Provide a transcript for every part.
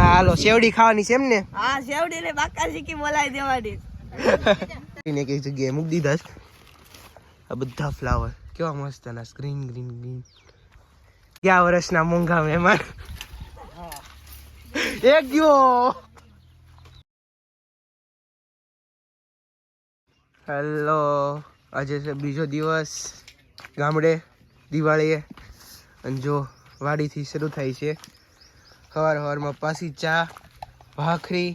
હાલો સેવડી ખાવાની છે એમ ને? હા સેવડી ને બાકાજી કી બોલાવી દેવાની. એને કઈ જગ્યાએ મૂકી દીધા છે આ બધા ફ્લાવર કેવા મસ્ત ના ગ્રીન ગ્રીન ગ્રીન. ક્યાં વર્ષના મોંઘા મહેમાન એક ગયો. હેલો આજે છે બીજો દિવસ ગામડે દિવાળીએ અને જો વાડીથી શરૂ થાય છે સવારમાં પાછી ચા ભાખરી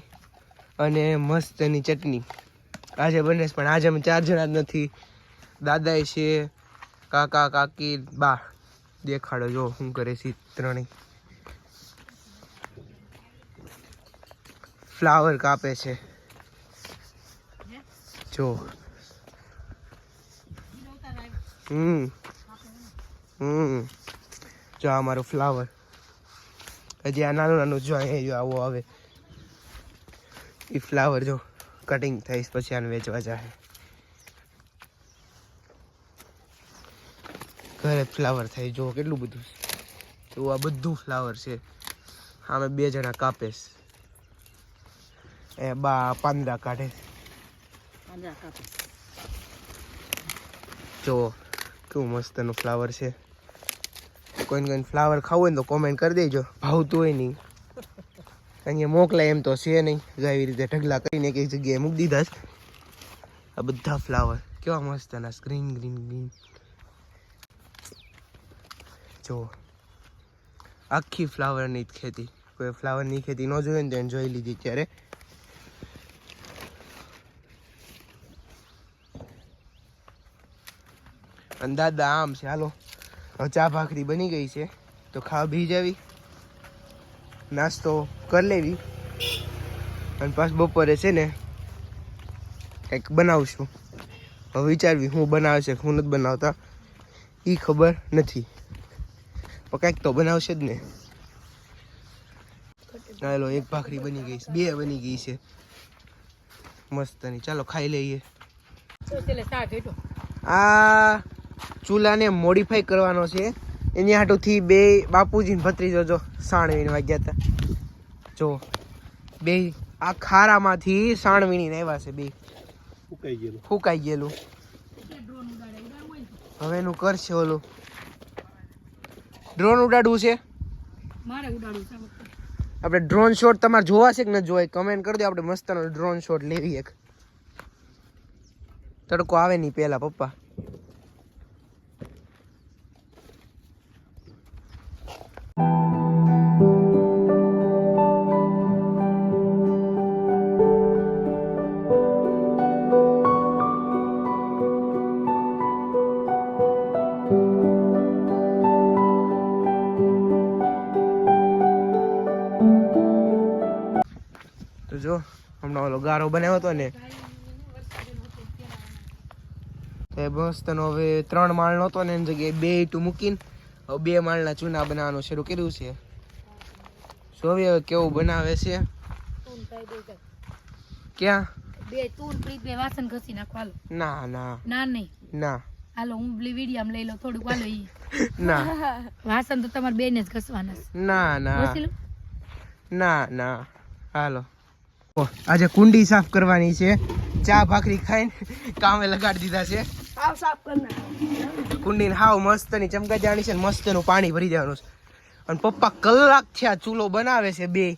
અને મસ્ત એની ચટણી આજે બને છે. પણ આજે અમે 4 જણા જ નથી, દાદા છે, કાકા કાકી બા. દેખાડો જો શું કરે છે ત્રણેય. ફ્લાવર કાપે છે જો. જો આ મારું ફ્લાવર હજી આ નાનું નાનું જો અહીંયા આવો આવે એ ફ્લાવર જો કટિંગ થઈશ પછી આને વેચવા જાય. ઘરે ફ્લાવર થાય જો કેટલું બધું તો આ બધું ફ્લાવર છે. અમે 2 જણા કાપે એ બા પાંદડા કાઢે જો કેવું મસ્ત નું ફ્લાવર છે. કોઈને ફ્લાવર ખાવું હોય ને તો કોમેન્ટ કરી દેજો. ભાવતું હોય નહીં અહીંયા મોકલાય એમ તો છે નહીં. આવી રીતે ઢગલા કરીને એક જગ્યાએ મૂકી દીધા છે આ બધા ફ્લાવર કેવા મસ્ત ના ગ્રીન ગ્રીન ગ્રીન. જો આખી ફ્લાવરની જ ખેતી. કોઈ ફ્લાવરની ખેતી ન જોઈએ ને તો એને જોઈ લીધી ત્યારે. અને દાદા આમ છે. હાલો હવે ચા ભાખરી બની ગઈ છે તો ખાવા બી જાવી, નાસ્તો કરી લેવી અને પાછું બપોરે છે ને કંઈક બનાવશું. હવે વિચારવી હું બનાવે છે હું નથી બનાવતા એ ખબર નથી, પણ કંઈક તો બનાવશે જ ને. ચાલો એક ભાખરી બની ગઈ છે, 2 બની ગઈ છે મસ્તની. ચાલો ખાઈ લઈએ. આ ચૂલાને મોડિફાઈ કરવાનો છે એની હાટુથી 2 બાપુજી ને ભત્રીજો જો સાણવીને વાગ્યા હતા. જો 2 આ ખારામાંથી સાણવીને આવ્યા છે. 2 ફૂકાઈ ગયેલું. હવે એનું કરશે ઓલું ડ્રોન ઉડાડવું છે. આપણે ડ્રોન શોટ તમારે જોવા છે કે ન જોવાય કમેન્ટ કરી દો. આપણે મસ્તનો ડ્રોન શોટ લેવી એક. તડકો આવે નહીં પેલા પપ્પા. તો જો હમણાં ઓલો ગારો બનાવ્યો હતો ને એ મસ્તનો હવે 3 માળનો હતો ને એની જગ્યાએ 2 ઈંટું મૂકીને હવે 2 માળના ચૂના બનાવવાનું શરૂ કર્યું છે. જોવી હવે કેવું બનાવે છે. ક્યાં 2 તૂર પ્રીત બે વાસણ ઘસી નાખો. હાલો ના ના ના નહીં ના હાલો હું વિડીયો લઈ લઉં થોડુંક. હાલો ઈ ના વાસણ તો તમારે બેને જ ઘસવાના છે. ના ના ના ના. હાલો આજે કુંડી સાફ કરવાની છે. ચા ભાખરી ખાઈને કામે લગાડી દીધા છે. સાફ કરના કુંડીને હાવ મસ્તની ચમકા જાણી છે ને મસ્તનું પાણી ભરી દેવાનું છે. અને પપ્પા કલાક થયા ચૂલો બનાવે છે 2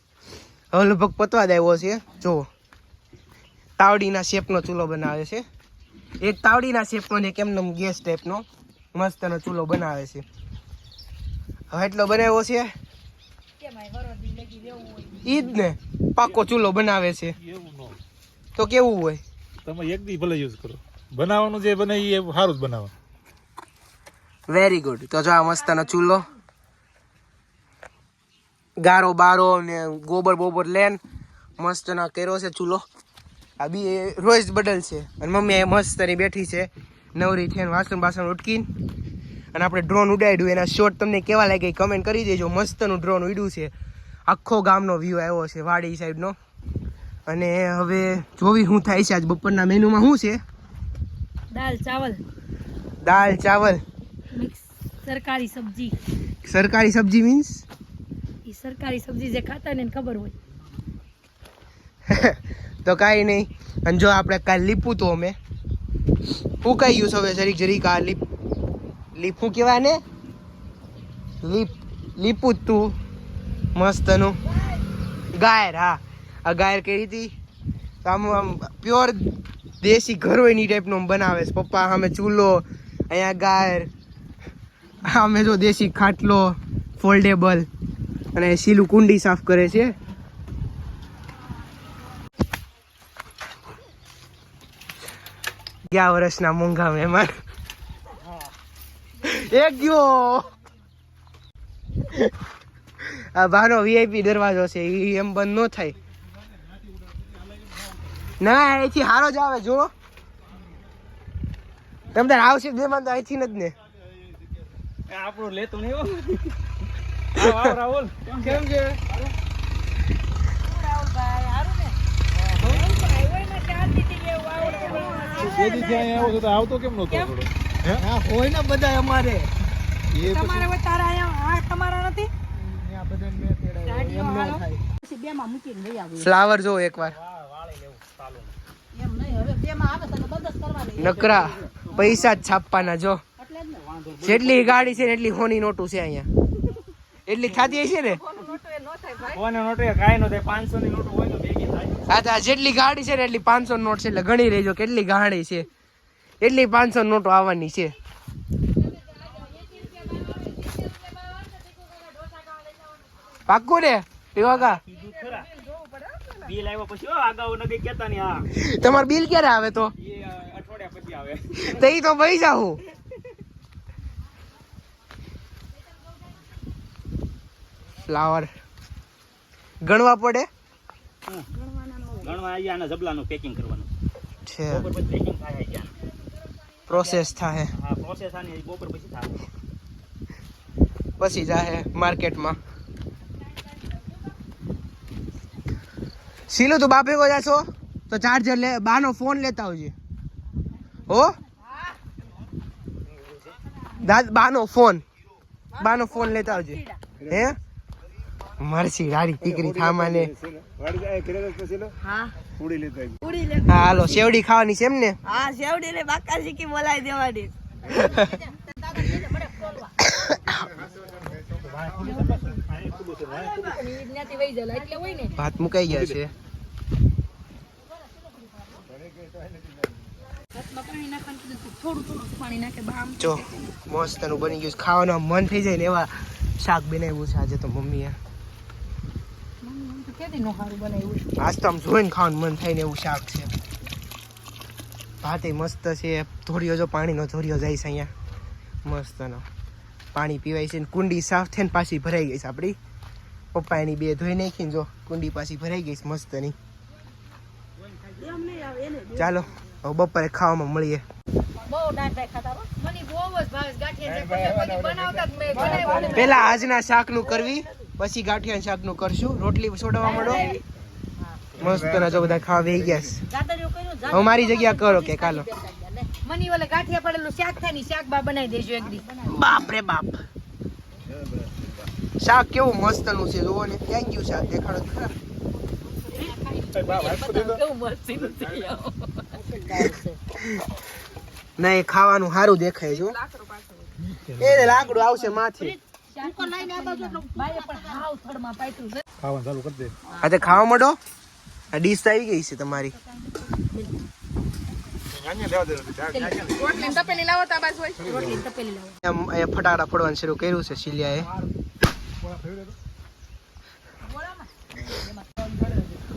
હવે લગભગ પતવા જ આવ્યો છે. જો તાવડીના શેપનો ચૂલો બનાવે છે. એક તાવડીના શેપનો ને કેમનો ગેસ ટાઈપનો મસ્તનો ચૂલો બનાવે છે. હવે એટલો બનાવ્યો છે ઈ જ ને પાકો ચૂલો બનાવે છે તો કેવું હોય. તમે એક દી ભલે યુઝ કરો, બનાવવાનું જે બને એ સારું જ બનાવો. Very good. તો જો આ મસ્તનો ચૂલો ગારો બારો ને ગોબર બોબર લેન મસ્તના કર્યો છે ચૂલો. આ બી રોજ બદલ છે અને મમ્મી મસ્તની બેઠી છે નવરી થઈને વાસણ બાસણ ઉટકીને. અને આપણે ડ્રોન ઉડાડ્યું એના શોટ તમને કેવા લાગે કમેન્ટ કરી દેજો. મસ્તનું ડ્રોન ઉડ્યું છે. આખો ગામનો વ્યૂ આવ્યો છે વાડી સાઈડનો. અને હવે જોવી શું થાય છે. આજ બપોરના મેનુમાં શું છે? દાલ ચાવલ મિક્સ સરકારી સબ્જી. સરકારી સબ્જી મીન્સ ઈ સરકારી સબ્જી જે ખાતા હોય ને એને ખબર હોય. તો કાંઈ નહીં. અને જો આપણે કાલે લીપું તો અમે હું કઈ ગયું હવે જરીક આ લીપ શું કહેવાય ને લીપું જ તું મસ્તનું ગાયર. હા આ ગાયર કરી હતી તો આમ પ્યોર દેશી ઘર હોય ની ટાઈપનું બનાવે છે પપ્પા. સામે ચૂલો, અહીંયા ગાયર, અમે જો દેશી ખાટલો ફોલ્ડેબલ, અને સીલું કુંડી સાફ કરે છે. ગયા વર્ષના મોંઘા મહેમાન એક ગયો. આ બાનો વીઆઈપી દરવાજો છે એ એમ બંધ ન થાય. ના અહીંથી હારો જ આવે. જો તમે તાર આવશે બેમાં તો અહીંથી જ ને. આપણું લેતું નહીં. આવ રાહુલ, કેમ છે? આવતો કેમ નતો? હોય ને બધા અમારે તમારે હોય તારા અહીંયા આ તમારા નથી. બેમાં મૂકીને લઈ આવું. ફ્લાવર જો એકવાર એમ નહીં, હવે બેમાં આવે તો બદસ કરવાની. નકરા પૈસા જ છાપવાના. જો જેટલી ગાડી છે ને એટલી હોની નોટું છે અહીંયા. એટલી ખાતી હશે ને. હા જેટલી ગાડી છે ને એટલી 500 નોટ છે. એટલે ગણી રહેજો કેટલી ગાડી છે એટલી 500 નોટો આવવાની છે. પાક્કું ને ટીવાકા? તમારું બિલ ક્યારે આવે? તો અઠવાડિયા પછી આવે. તો ઈ તો ભાઈ જાઉં. ફ્લાવર ગણવા પડે. ગણવા આવી આના જબલાનું પેકિંગ કરવાનું છે. બપોર પછી પેકિંગ થાય આવી પ્રોસેસ થાય. હા પ્રોસેસ આની બપોર પછી થાય. પછી જાહે માર્કેટમાં. સીલું તું બાપે કો જાશો તો ચાર્જર લે. બાનો ફોન લેતા આવજે હો. બાનો ફોન લેતા આવજે. હે મરસી રાડી દીકરી થામાને. હા હાલો સેવડી ખાવાની છે એમ ને? હા સેવડી ને બાકાજી કી બોલાવી દેવાની. ભાત મુકાઈ ગયા છે. જો મસ્ત નું બની ગયું. ખાવાનું મન થઈ જાય ને એવા શાક બનાવ્યું છે આજે તો મમ્મીએ. આજ તો આમ જોઈને ખાવાનું મન થાય ને એવું શાક છે. ભાત મસ્ત છે. ધોરિયો જો પાણીનો ધોરિયો જાય છે અહીંયા મસ્તનો. પાણી પીવાય છે ને કુંડી સાફ થઈને પાછી ભરાઈ ગઈ છે આપણી. પપ્પા એની બે ધોઈ નાખીને જો કુંડી પાછી ભરાઈ ગઈ છે મસ્તની. ચાલો હવે બપોરે ખાવામાં મળીએ. પેલા આજના શાકનું કરવી પછી ગાંઠિયા શાકનું કરશું. રોટલી છોડવા મળો મસ્ત ના જો બધા ખાવા બેસી ગયા છે. હવે મારી જગ્યા કરો કે કાલો મની વાલે ગાંઠિયા પડેલું શાક થાય ને શાક બા બનાવી દેજો એક દી. બાપ રે બાપ શાક કેવું મસ્ત નું છે. જોવો ને ક્યાં ગયું શાક દેખાડો તો ખરા. નહીં ખાવાનું સારું દેખાય છે. એ લાકડું આવશે માથે. ખાવાનું ચાલુ કરી દે. હા તો ખાવા માંડો. આ ડીશ આવી ગઈ છે તમારી. ફટાકડા ફોડવાનું શરૂ કર્યું છે શિલિયાએ.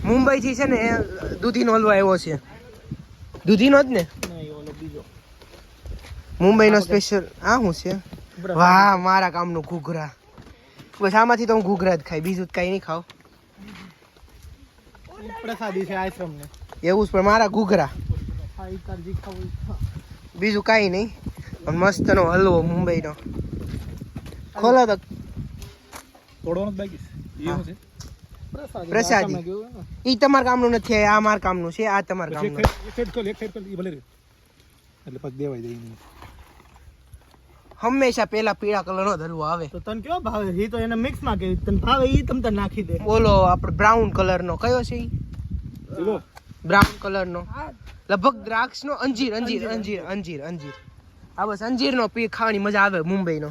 મુંબઈ થી છે ને દૂધીનો હલવો આવ્યો છે. દૂધીનો જ ને મુંબઈ નો સ્પેશિયલ. આ શું છે? વાહ મારા કામનું ઘૂઘરા. બસ આમાંથી તો હું ઘૂઘરા જ ખાઈ બીજું કઈ નહીં ખાવ. પ્રસાદી છે આશ્રમ ને એવું જ પણ મારા ઘૂઘરા બીજું કઈ નહીં. મસ્ત નો હલવો મુંબઈ નો. ખોલો તો તોડવાનું બાકી છે. પ્રસાદી ઈ તમારા કામનું નથી. આ મારા કામનું છે. આ તમારા કામનું. એટલે પછી દેવાય દે. હંમેશા પેલા પીળા કલરનો જ હલવો આવે. તો તને કયો ભાવે? ઈ તો એને મિક્સ માં કે તને ભાવે ઈ તમ તને નાખી દે. ઓલો આપણે બ્રાઉન કલરનો કયો છે ઈ? બ્રાઉન કલરનો લગભગ દ્રાક્ષનો અંજીર. આ બસ અંજીરનો પી ખાવાની મજા આવે મુંબઈનો.